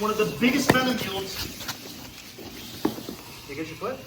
one of the biggest venom yields. You get your foot?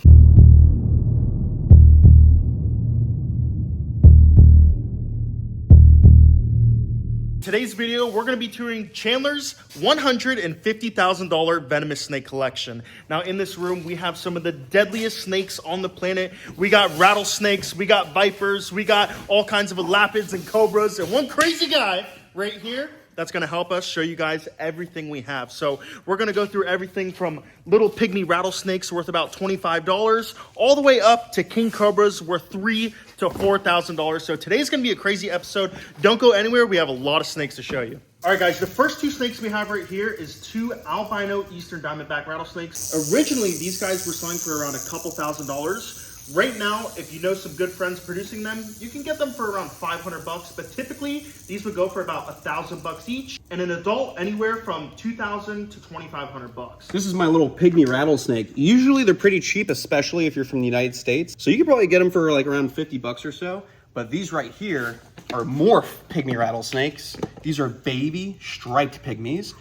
Today's video, we're going to be touring Chandler's $150,000 venomous snake collection. Now in this room, we have some of the deadliest snakes on the planet. We got rattlesnakes, we got vipers, we got all kinds of elapids and cobras, and one crazy guy right here that's going to help us show you guys everything we have. So we're going to go through everything from little pygmy rattlesnakes worth about $25 all the way up to king cobras worth $3,000 to $4,000. So today's going to be a crazy episode. Don't go anywhere. We have a lot of snakes to show you. All right, guys, the first two snakes we have right here is two albino eastern diamondback rattlesnakes. Originally, these guys were selling for around a couple $1,000s. Right now, if you know some good friends producing them, you can get them for around 500 bucks, but typically these would go for about 1,000 bucks each, and an adult anywhere from 2,000 to 2,500 bucks. This is my little pygmy rattlesnake. Usually they're pretty cheap, especially if you're from the United States. So you could probably get them for like around 50 bucks or so. But these right here are morph pygmy rattlesnakes. These are baby striped pygmies,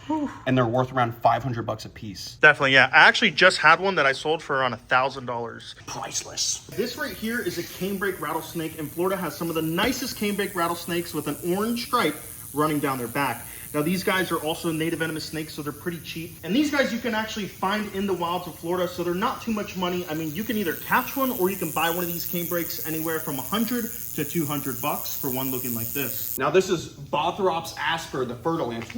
and they're worth around 500 bucks a piece. Definitely, yeah. I actually just had one that I sold for around $1,000. Priceless. This right here is a canebrake rattlesnake, and Florida has some of the nicest canebrake rattlesnakes with an orange stripe running down their back. Now these guys are also native venomous snakes, so they're pretty cheap. And these guys you can actually find in the wilds of Florida, so they're not too much money. I mean, you can either catch one or you can buy one of these canebrakes anywhere from 100 to 200 bucks for one looking like this. Now this is Bothrops asper, the fertile ant.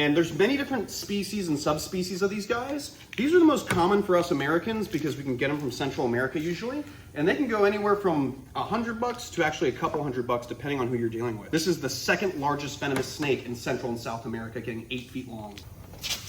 And there's many different species and subspecies of these guys. These are the most common for us Americans because we can get them from Central America usually. And they can go anywhere from 100 bucks to actually a couple $100 depending on who you're dealing with. This is the second largest venomous snake in Central and South America, getting 8 feet long.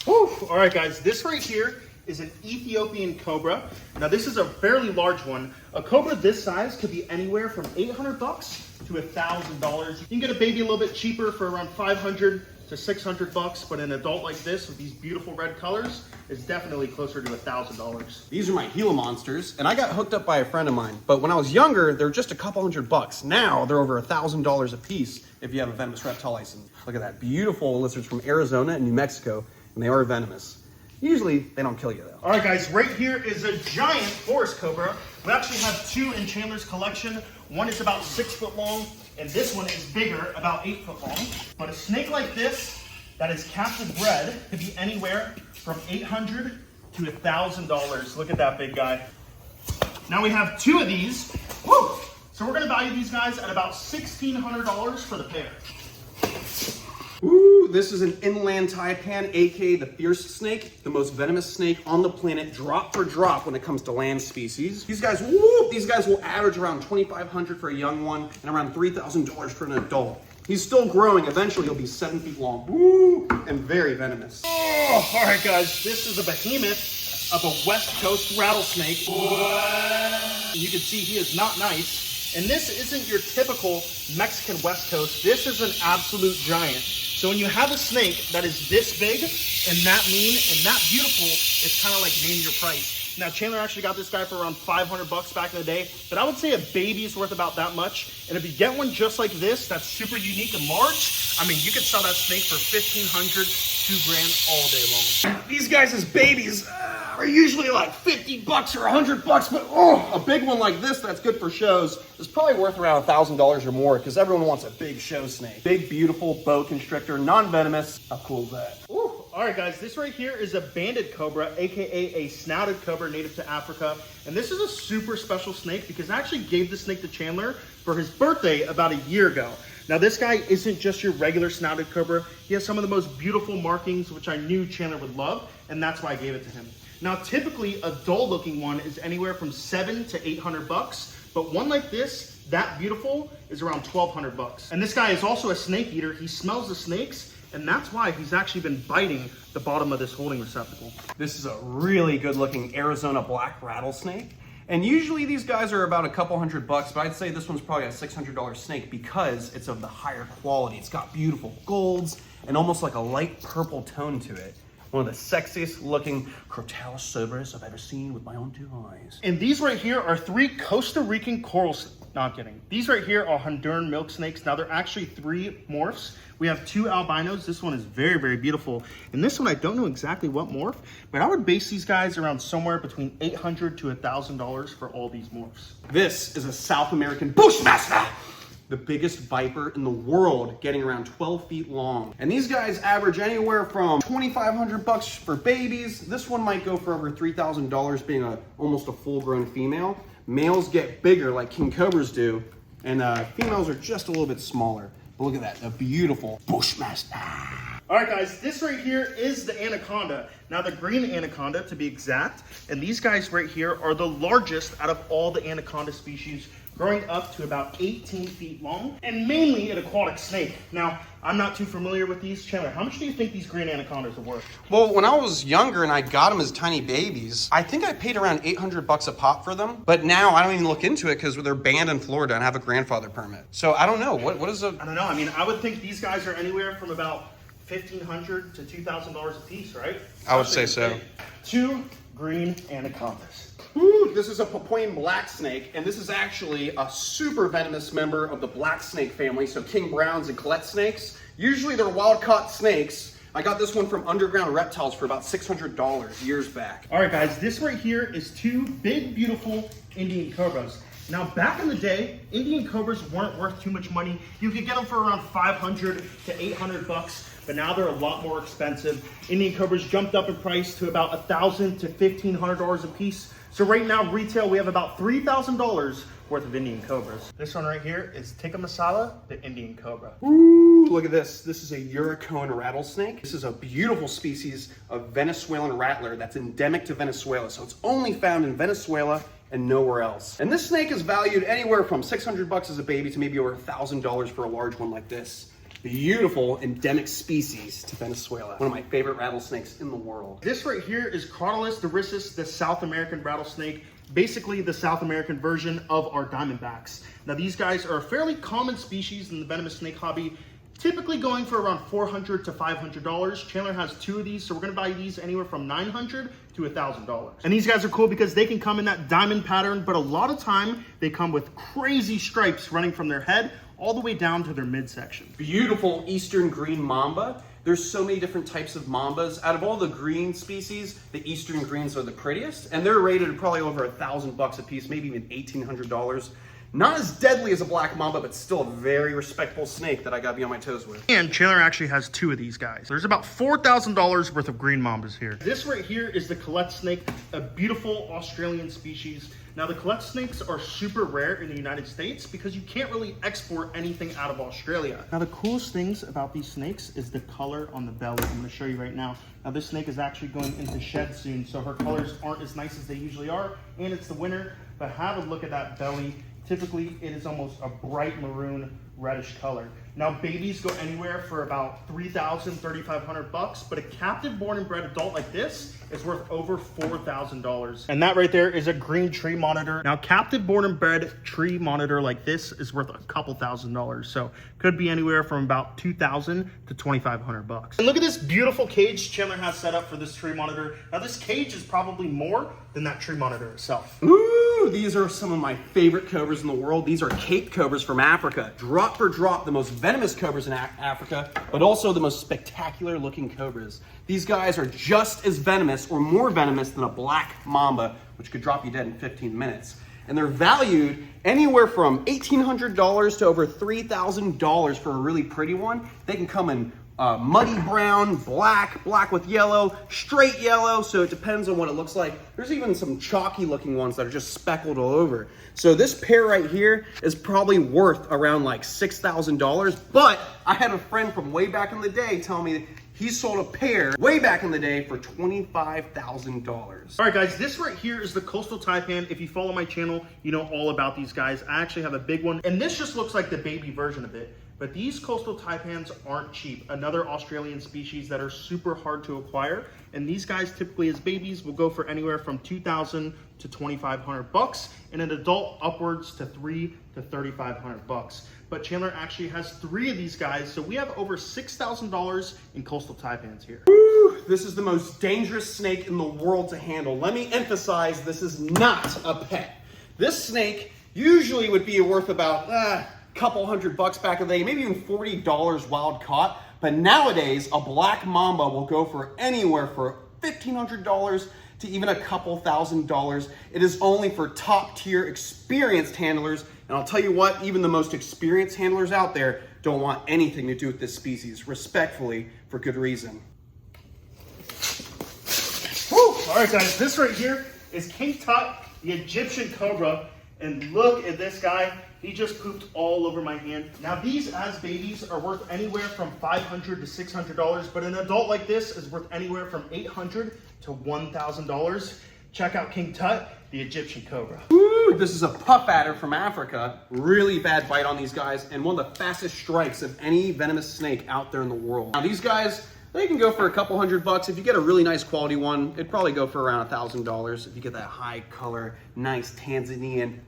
Whew. All right, guys, this right here is an Ethiopian cobra. Now this is a fairly large one. A cobra this size could be anywhere from 800 bucks to $1,000. You can get a baby a little bit cheaper for around 500 to 600 bucks, but an adult like this with these beautiful red colors is definitely closer to $1,000. These are my Gila monsters, and I got hooked up by a friend of mine. But when I was younger, they were just a couple $100. Now they're over $1,000 a piece if you have a venomous reptile license. Look at that, beautiful lizards from Arizona and New Mexico, and they are venomous. Usually they don't kill you though. All right, guys, right here is a giant forest cobra. We actually have two in Chandler's collection. One is about 6 foot long, and this one is bigger, about 8 foot long. But a snake like this that is captive bred could be anywhere from $800 to $1,000. Look at that big guy. Now we have two of these. Woo! So we're gonna value these guys at about $1,600 for the pair. Ooh, this is an inland taipan, aka the fierce snake, the most venomous snake on the planet, drop for drop when it comes to land species. These guys, these guys will average around $2,500 for a young one and around $3,000 for an adult. He's still growing. Eventually, he'll be 7 feet long. Woo! And very venomous. Oh, all right, guys. This is a behemoth of a West Coast rattlesnake. What? You can see he is not nice. And this isn't your typical Mexican West Coast. This is an absolute giant. So when you have a snake that is this big and that mean and that beautiful, it's kind of like name your price. Now, Chandler actually got this guy for around 500 bucks back in the day, but I would say a baby is worth about that much. And if you get one just like this, that's super unique and large, I mean, you could sell that snake for $1,500, $2,000 all day long. These guys as babies are usually like 50 bucks or 100 bucks, but a big one like this that's good for shows is probably worth around $1,000 or more because everyone wants a big show snake. Big, beautiful boa constrictor, non-venomous. How cool is that? Ooh. All right, guys, this right here is a banded cobra, aka a snouted cobra native to Africa. And this is a super special snake because I actually gave this snake to Chandler for his birthday about a year ago. Now, this guy isn't just your regular snouted cobra. He has some of the most beautiful markings, which I knew Chandler would love, and that's why I gave it to him. Now, typically, a dull-looking one is anywhere from 700 to 800 bucks, but one like this, that beautiful, is around 1,200 bucks. And this guy is also a snake eater. He smells the snakes, and that's why he's actually been biting the bottom of this holding receptacle. This is a really good looking Arizona black rattlesnake. And usually these guys are about a couple $100 bucks, but I'd say this one's probably a $600 snake because it's of the higher quality. It's got beautiful golds and almost like a light purple tone to it. One of the sexiest looking Crotalus sobris I've ever seen with my own 2 eyes. And these right here are 3 Costa Rican coral No, I'm kidding. These right here are Honduran milk snakes. Now they're actually 3 morphs. We have 2 albinos. This one is very, very beautiful. And this one, I don't know exactly what morph, but I would base these guys around somewhere between $800 to $1,000 for all these morphs. This is a South American Bushmaster, the biggest viper in the world, getting around 12 feet long. And these guys average anywhere from $2,500 for babies. This one might go for over $3,000 being almost a full-grown female. Males get bigger like king cobras do, and females are just a little bit smaller. But look at that, a beautiful Bushmaster. All right, guys, this right here is the anaconda. Now, the green anaconda, to be exact, and these guys right here are the largest out of all the anaconda species, growing up to about 18 feet long, and mainly an aquatic snake. Now, I'm not too familiar with these. Chandler, how much do you think these green anacondas are worth? Well, when I was younger and I got them as tiny babies, I think I paid around $800 a pop for them. But now I don't even look into it because they're banned in Florida and have a grandfather permit. So I don't know. What is a... I don't know. I mean, I would think these guys are anywhere from about $1,500 to $2,000 a piece, right? I would say so. 2 green anacondas. Ooh, this is a Papuan black snake, and this is actually a super venomous member of the black snake family, so king browns and collet snakes. Usually they're wild-caught snakes. I got this one from Underground Reptiles for about $600 years back. All right, guys, this right here is 2 big, beautiful Indian cobras. Now, back in the day, Indian cobras weren't worth too much money. You could get them for around $500 to $800, but now they're a lot more expensive. Indian cobras jumped up in price to about $1,000 to $1,500 a piece. So right now, retail, we have about $3,000 worth of Indian cobras. This one right here is tikka masala, the Indian cobra. Ooh, look at this. This is a Eurocone rattlesnake. This is a beautiful species of Venezuelan rattler that's endemic to Venezuela. So it's only found in Venezuela and nowhere else. And this snake is valued anywhere from $600 as a baby to maybe over $1,000 for a large one like this. Beautiful endemic species to Venezuela. One of my favorite rattlesnakes in the world. This right here is Crotalus dorissus, the South American rattlesnake, basically the South American version of our diamondbacks. Now, these guys are a fairly common species in the venomous snake hobby, typically going for around $400 to $500. Chandler has 2 of these, so we're gonna buy these anywhere from $900 to $1,000. And these guys are cool because they can come in that diamond pattern, but a lot of time they come with crazy stripes running from their head all the way down to their midsection. Beautiful eastern green mamba. There's so many different types of mambas. Out of all the green species, the eastern greens are the prettiest, and they're rated probably over $1,000 a piece, maybe even $1,800. Not as deadly as a black mamba, but still a very respectable snake that I gotta be on my toes with. And Chandler actually has 2 of these guys. There's about $4,000 worth of green mambas here. This right here is the collet snake, a beautiful Australian species. Now, the collet snakes are super rare in the United States because you can't really export anything out of Australia. Now, the coolest things about these snakes is the color on the belly. I'm gonna show you right now. Now, this snake is actually going into shed soon, so her colors aren't as nice as they usually are, and it's the winter, but have a look at that belly. Typically, it is almost a bright maroon reddish color. Now, babies go anywhere for about $3,000, $3,500, but a captive born and bred adult like this is worth over $4,000. And that right there is a green tree monitor. Now, captive born and bred tree monitor like this is worth a couple $1,000. So could be anywhere from about $2,000 to $2,500. And look at this beautiful cage Chandler has set up for this tree monitor. Now, this cage is probably more than that tree monitor itself. Ooh, these are some of my favorite cobras in the world. These are Cape cobras from Africa. Drop for drop, the most venomous cobras in Africa, but also the most spectacular looking cobras. These guys are just as venomous or more venomous than a black mamba, which could drop you dead in 15 minutes. And they're valued anywhere from $1,800 to over $3,000 for a really pretty one. They can come in muddy brown, black, black with yellow, straight yellow, so it depends on what it looks like. There's even some chalky looking ones that are just speckled all over. So this pair right here is probably worth around like $6,000, but I had a friend from way back in the day tell me that he sold a pair way back in the day for $25,000. All right, guys, this right here is the coastal taipan. If you follow my channel, you know all about these guys. I actually have a big one, and this just looks like the baby version of it. But these coastal taipans aren't cheap. Another Australian species that are super hard to acquire. And these guys typically as babies will go for anywhere from $2,000 to $2,500, and an adult upwards to $3,000 to $3,500. But Chandler actually has 3 of these guys, so we have over $6,000 in coastal taipans here. Woo, this is the most dangerous snake in the world to handle. Let me emphasize, this is not a pet. This snake usually would be worth about a couple $100 back in the day, maybe even $40 wild caught. But nowadays, a black mamba will go for anywhere for $1,500 to even a couple $1,000s. It is only for top tier experienced handlers. And I'll tell you what, even the most experienced handlers out there don't want anything to do with this species, respectfully, for good reason. Woo! All right, guys, this right here is King Tut, the Egyptian cobra. And look at this guy. He just pooped all over my hand. Now, these as babies are worth anywhere from $500 to $600, but an adult like this is worth anywhere from $800 to $1,000. Check out King Tut, the Egyptian cobra. Woo! This is a puff adder from Africa. Really bad bite on these guys, and one of the fastest strikes of any venomous snake out there in the world. Now, these guys, they can go for a couple $100. If you get a really nice quality one, it'd probably go for around $1,000 if you get that high color, nice Tanzanian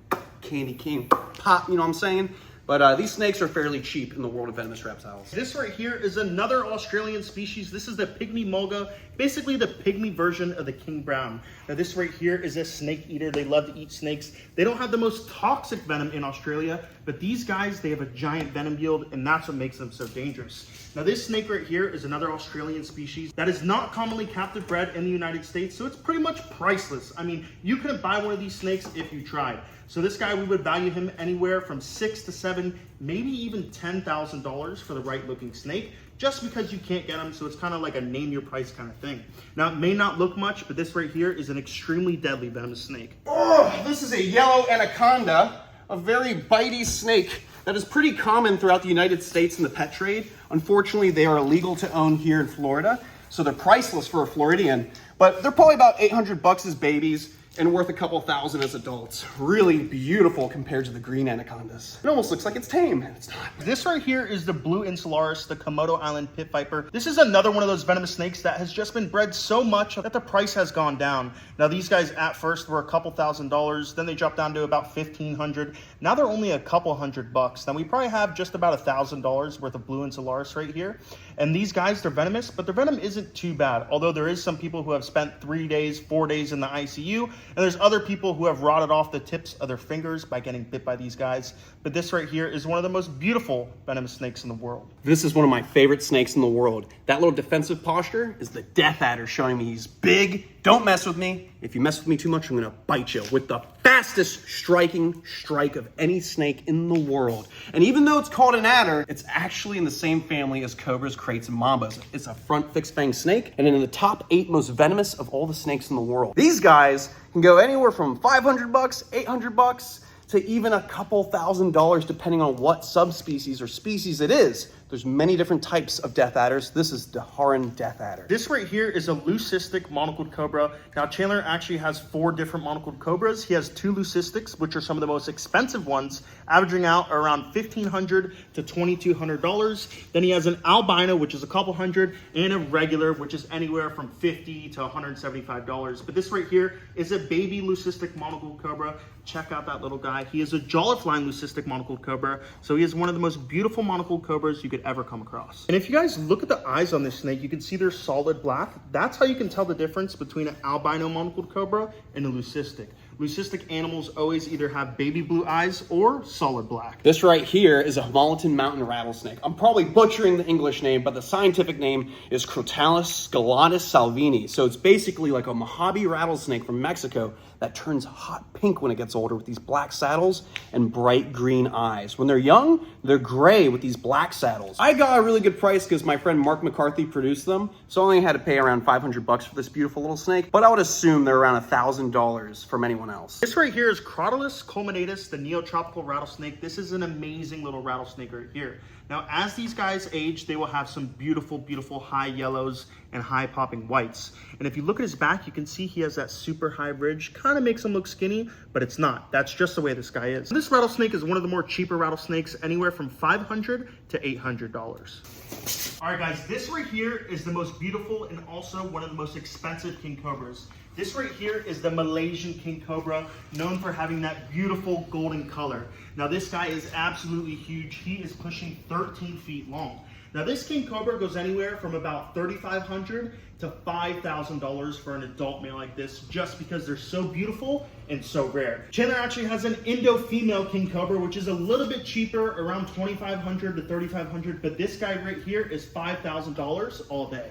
candy cane pop, you know what I'm saying? But these snakes are fairly cheap in the world of venomous reptiles. This right here is another Australian species. This is the pygmy mulga, basically the pygmy version of the king brown. Now this right here is a snake eater. They love to eat snakes. They don't have the most toxic venom in Australia, but these guys, they have a giant venom yield, and that's what makes them so dangerous. Now this snake right here is another Australian species that is not commonly captive bred in the United States, so it's pretty much priceless. I mean, you couldn't buy one of these snakes if you tried. So this guy, we would value him anywhere from $6,000 to $7,000, maybe even $10,000 for the right looking snake, just because you can't get them. So it's kind of like a name your price kind of thing. Now it may not look much, but this right here is an extremely deadly venomous snake. Oh, this is a yellow anaconda, a very bitey snake that is pretty common throughout the United States in the pet trade. Unfortunately, they are illegal to own here in Florida, so they're priceless for a Floridian, but they're probably about $800 as babies and worth a couple $1,000 as adults. Really beautiful compared to the green anacondas. It almost looks like it's tame, and it's not. This right here is the blue insularis, the Komodo Island pit viper. This is another one of those venomous snakes that has just been bred so much that the price has gone down. Now these guys at first were a couple $1,000s, then they dropped down to about $1,500. Now they're only a couple $100. Now we probably have just about $1,000 worth of blue insularis right here. And these guys, they're venomous, but their venom isn't too bad. Although there is some people who have spent 3 days, 4 days in the ICU, and there's other people who have rotted off the tips of their fingers by getting bit by these guys. But this right here is one of the most beautiful venomous snakes in the world. This is one of my favorite snakes in the world. That little defensive posture is the death adder showing me he's big. Don't mess with me. If you mess with me too much, I'm gonna bite you with the fastest striking strike of any snake in the world. And even though it's called an adder, it's actually in the same family as cobras, kraits, and mambas. It's a front fixed fang snake, and in the top 8 most venomous of all the snakes in the world. These guys can go anywhere from $500, $800, to even a couple $1,000 depending on what subspecies or species it is. There's many different types of death adders. This is the Haran death adder. This right here is a leucistic monocled cobra. Now Chandler actually has 4 different monocled cobras. He has 2 leucistics, which are some of the most expensive ones, averaging out around $1,500 to $2,200. Then he has an albino, which is a couple $100, and a regular, which is anywhere from $50 to $175. But this right here is a baby leucistic monocled cobra. Check out that little guy. He is a jawlifline leucistic monocled cobra, so he is one of the most beautiful monocled cobras you could ever come across. And if you guys look at the eyes on this snake, you can see they're solid black. That's how you can tell the difference between an albino monocled cobra and a leucistic. Leucistic animals always either have baby blue eyes or solid black. This right here is a Himalayan mountain rattlesnake. I'm probably butchering the English name, but the scientific name is Crotalus scalatus salvini. So it's basically like a Mojave rattlesnake from Mexico that turns hot pink when it gets older with these black saddles and bright green eyes. When they're young, they're gray with these black saddles. I got a really good price because my friend Mark McCarthy produced them, so I only had to pay around $500 for this beautiful little snake, but I would assume they're around $1,000 from anyone else. This right here is Crotalus culminatus, the neotropical rattlesnake. This is an amazing little rattlesnake right here. Now, as these guys age, they will have some beautiful, beautiful high yellows and high popping whites. And if you look at his back, you can see he has that super high ridge. Kind of makes him look skinny, but it's not. That's just the way this guy is. This rattlesnake is one of the more cheaper rattlesnakes, anywhere from $500 to $800. All right, guys, this right here is the most beautiful and also one of the most expensive king cobras. This right here is the Malaysian king cobra, known for having that beautiful golden color. Now this guy is absolutely huge. He is pushing 13 feet long. Now this king cobra goes anywhere from about $3,500 to $5,000 for an adult male like this, just because they're so beautiful and so rare. Chandler actually has an Indo female king cobra, which is a little bit cheaper, around $2,500 to $3,500, but this guy right here is $5,000 all day.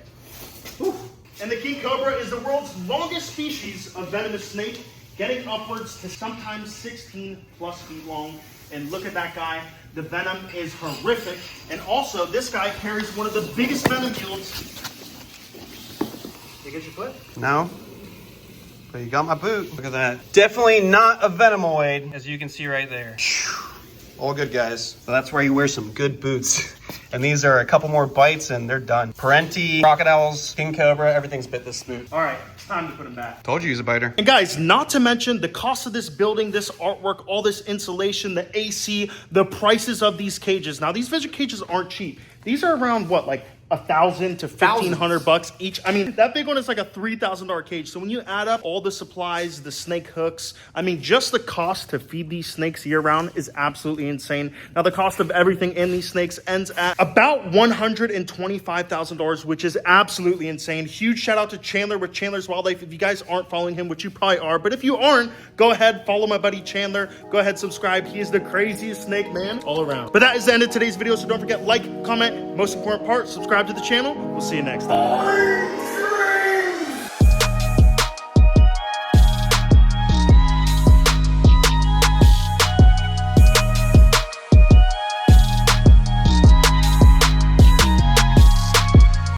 Whew. And the king cobra is the world's longest species of venomous snake, getting upwards to sometimes 16 plus feet long. And look at that guy. The venom is horrific. And also, this guy carries one of the biggest venom yields. You get your foot? No. But you got my boot. Look at that. Definitely not a venomoid, as you can see right there. All good, guys. So that's where you wear some good boots. And these are a couple more bites and they're done. Parenti, crocodiles, king cobra, everything's bit this smooth. All right, it's time to put him back. Told you he's a biter. And guys, not to mention the cost of this building, this artwork, all this insulation, the AC, the prices of these cages. Now, these vision cages aren't cheap. These are around what, like $1,000 to $1,500 each. I mean, that big one is like a $3,000 cage. So when you add up all the supplies, the snake hooks, I mean, just the cost to feed these snakes year round is absolutely insane. Now, the cost of everything in these snakes ends at about $125,000, which is absolutely insane. Huge shout out to Chandler with Chandler's Wildlife. If you guys aren't following him, which you probably are, but if you aren't, go ahead, follow my buddy Chandler. Go ahead, subscribe. He is the craziest snake man all around. But that is the end of today's video. So don't forget, like, comment, most important part, subscribe to the channel. We'll see you next time.